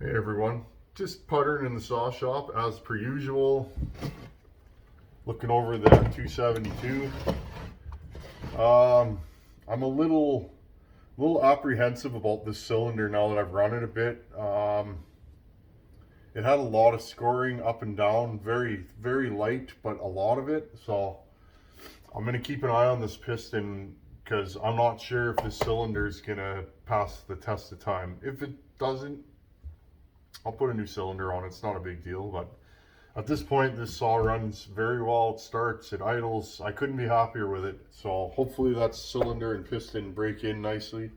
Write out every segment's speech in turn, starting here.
Hey everyone, just puttering in the saw shop as per usual, looking over the 272. I'm a little apprehensive about this cylinder now that I've run it a bit. It had a lot of scoring up and down, very light, but a lot of it. So I'm gonna keep an eye on this piston because I'm not sure if this cylinder is gonna pass the test of time. If it doesn't, I'll put a new cylinder on. It's not a big deal, but at this point, this saw runs very well. It starts, it idles. I couldn't be happier with it. So hopefully that cylinder and piston break in nicely,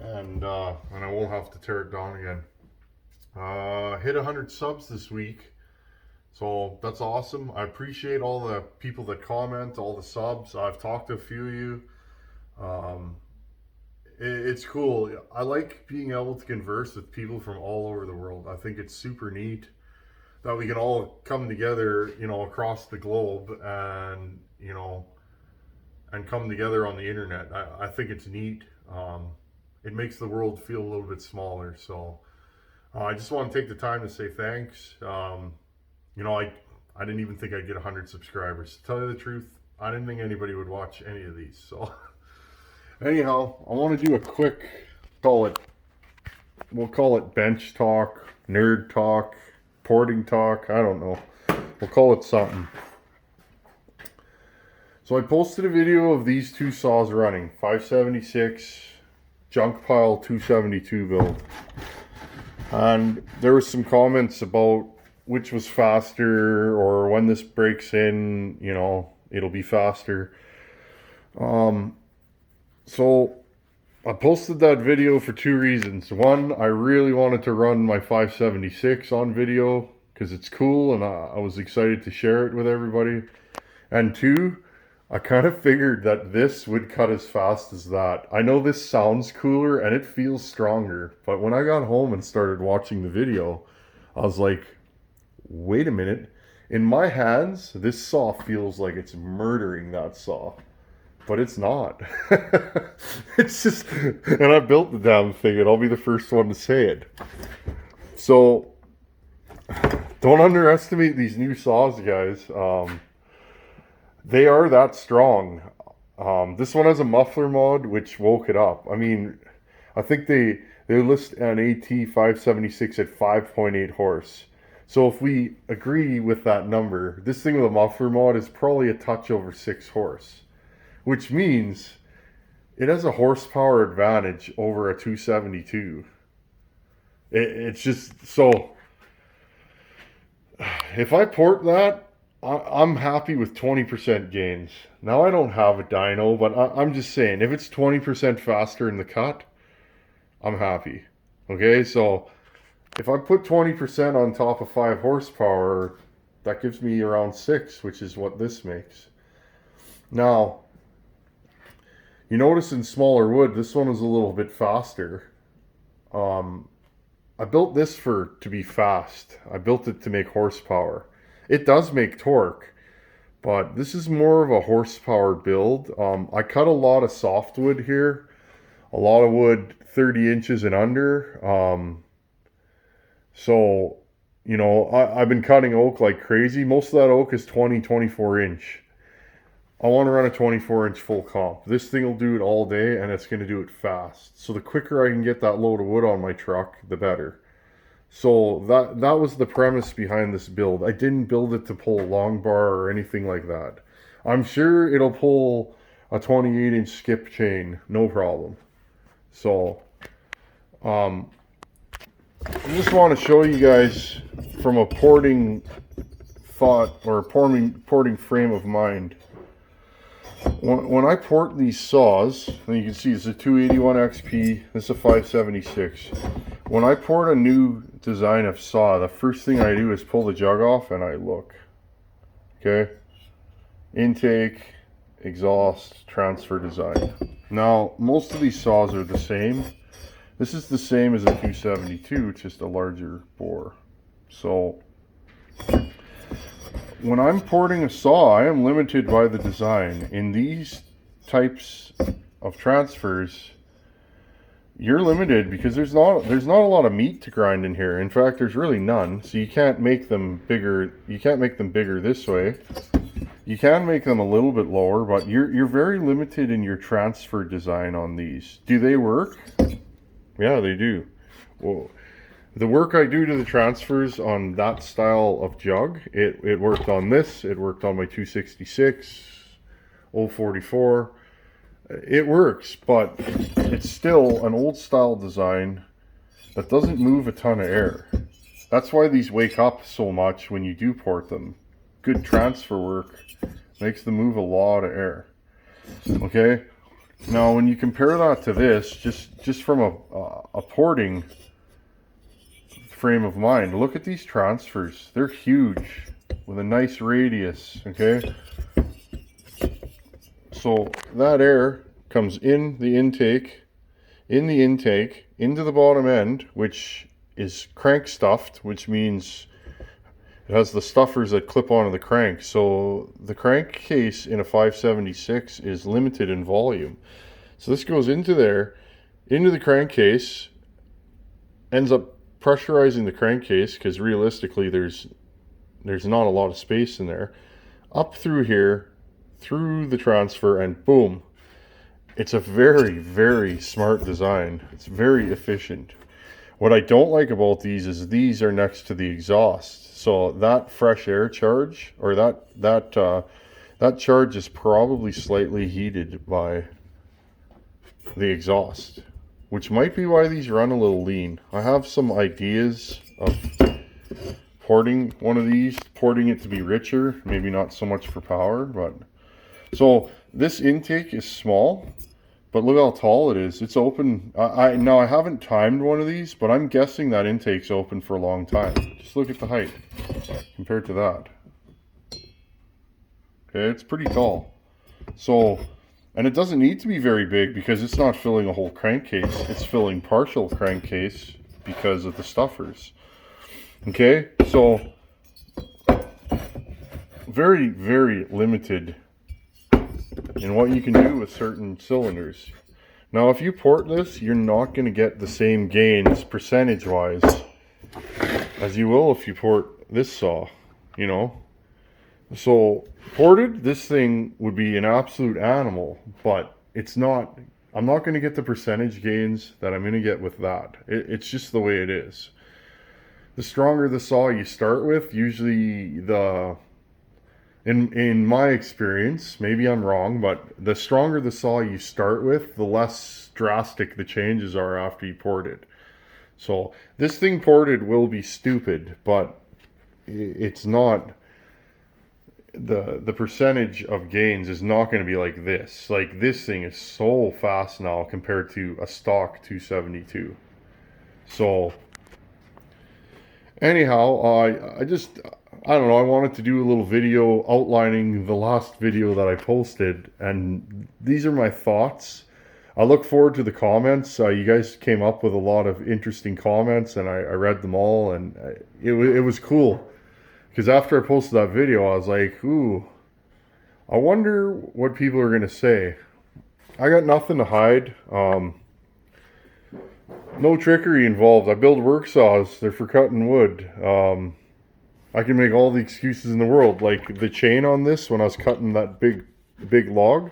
and I won't have to tear it down again. Hit 100 subs this week, so that's awesome. I appreciate all the people that comment, all the subs. I've talked to a few of you. It's cool. I like being able to converse with people from all over the world. I think it's super neat that we can all come together, across the globe and, and come together on the internet. I think it's neat. It makes the world feel a little bit smaller. So I just want to take the time to say thanks. I didn't even think I'd get 100 subscribers. To tell you the truth, I didn't think anybody would watch any of these. So anyhow, I want to do a quick, we'll call it bench talk, nerd talk, porting talk, I don't know. We'll call it something. So I posted a video of these two saws running, 576 junk pile 272 build. And there was some comments about which was faster, or when this breaks in, it'll be faster. So I posted that video for two reasons. One, I really wanted to run my 576 on video because it's cool and I was excited to share it with everybody. And two, I kind of figured that this would cut as fast as that. I know this sounds cooler and it feels stronger, but when I got home and started watching the video, I was like, wait a minute. In my hands, this saw feels like it's murdering that saw. But it's not. It's just, and I built the damn thing, and I'll be the first one to say it. So, don't underestimate these new saws, guys. They are that strong. This one has a muffler mod, which woke it up. I mean, I think they list an AT 576 at 5.8 horse. So if we agree with that number, this thing with a muffler mod is probably a touch over 6 horse. Which means it has a horsepower advantage over a 272. It's just so. If I port that, I'm happy with 20% gains. Now I don't have a dyno, but I'm just saying, if it's 20% faster in the cut, I'm happy. Okay, so if I put 20% on top of 5 horsepower, that gives me around 6, which is what this makes. Now, you notice in smaller wood, this one is a little bit faster. I built this to be fast. I built it to make horsepower. It does make torque, but this is more of a horsepower build. I cut a lot of softwood here, a lot of wood 30 inches and under. So, I've been cutting oak like crazy. Most of that oak is 24 inch. I want to run a 24-inch full comp. This thing will do it all day, and it's going to do it fast. So the quicker I can get that load of wood on my truck, the better. So that was the premise behind this build. I didn't build it to pull a long bar or anything like that. I'm sure it'll pull a 28-inch skip chain, no problem. So I just want to show you guys from a porting thought or porting frame of mind. When I port these saws, and you can see it's a 281 XP, this is a 576. When I port a new design of saw, the first thing I do is pull the jug off and I look. Okay? Intake, exhaust, transfer design. Now, most of these saws are the same. This is the same as a 272, it's just a larger bore. So, when I'm porting a saw, I am limited by the design. In these types of transfers, you're limited because there's not a lot of meat to grind in here. In fact, there's really none. So you can't make them bigger. You can't make them bigger this way. You can make them a little bit lower, but you're very limited in your transfer design on these. Do they work? Yeah, they do. Well, the work I do to the transfers on that style of jug, it worked on this. It worked on my 266, 044. It works, but it's still an old style design that doesn't move a ton of air. That's why these wake up so much when you do port them. Good transfer work makes them move a lot of air. Okay, now when you compare that to this, just from a porting frame of mind, look at these transfers. They're huge with a nice radius. Okay, so that air comes in the intake, into the bottom end, which is crank stuffed, which means it has the stuffers that clip onto the crank. So the crankcase in a 576 is limited in volume. So this goes into there, into the crankcase, ends up pressurizing the crankcase because realistically there's not a lot of space in there. Up through here, through the transfer, and boom. It's a very, very smart design. It's very efficient. What I don't like about these is these are next to the exhaust. So that fresh air charge, or that charge is probably slightly heated by the exhaust, which might be why these run a little lean. I have some ideas of porting one of these, porting it to be richer, maybe not so much for power, but so this intake is small, but look how tall it is. It's open. Now I haven't timed one of these, but I'm guessing that intake's open for a long time. Just look at the height compared to that. Okay, it's pretty tall. So, and it doesn't need to be very big because it's not filling a whole crankcase. It's filling partial crankcase because of the stuffers. Okay, so very, very limited in what you can do with certain cylinders. Now if you port this, you're not going to get the same gains percentage wise as you will if you port this saw, you know. So ported, this thing would be an absolute animal, but it's not. I'm not going to get the percentage gains that I'm going to get with that. It's just the way it is. The stronger the saw you start with, usually in my experience, maybe I'm wrong, but the stronger the saw you start with, the less drastic the changes are after you port it. So this thing ported will be stupid, but it's not, the percentage of gains is not going to be like this. Like this thing is so fast now compared to a stock 272. So anyhow, I don't know, I wanted to do a little video outlining the last video that I posted, and these are my thoughts. I look forward to the comments. You guys came up with a lot of interesting comments, and I read them all, and it was cool. Because after I posted that video, I was like, ooh, I wonder what people are going to say. I got nothing to hide. No trickery involved. I build work saws. They're for cutting wood. I can make all the excuses in the world. Like the chain on this, when I was cutting that big log,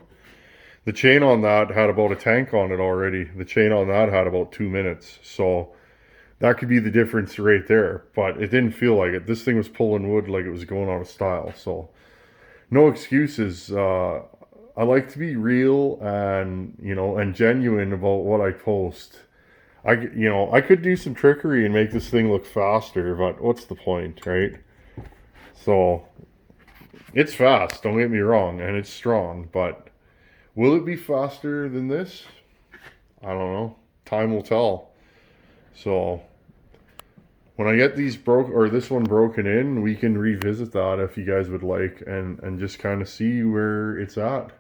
the chain on that had about a tank on it already. The chain on that had about 2 minutes. So that could be the difference right there. But it didn't feel like it. This thing was pulling wood like it was going out of style. So no excuses. I like to be real and, you know, and genuine about what I post. I could do some trickery and make this thing look faster, but what's the point, right? So it's fast, don't get me wrong, and it's strong, but will it be faster than this? I don't know. Time will tell. So when I get these this one broken in, we can revisit that if you guys would like, and just kind of see where it's at.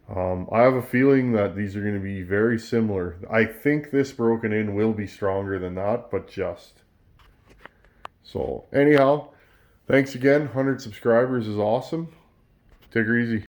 I have a feeling that these are going to be very similar. I think this broken in will be stronger than that, but just. So anyhow, thanks again. 100 subscribers is awesome. Take her easy.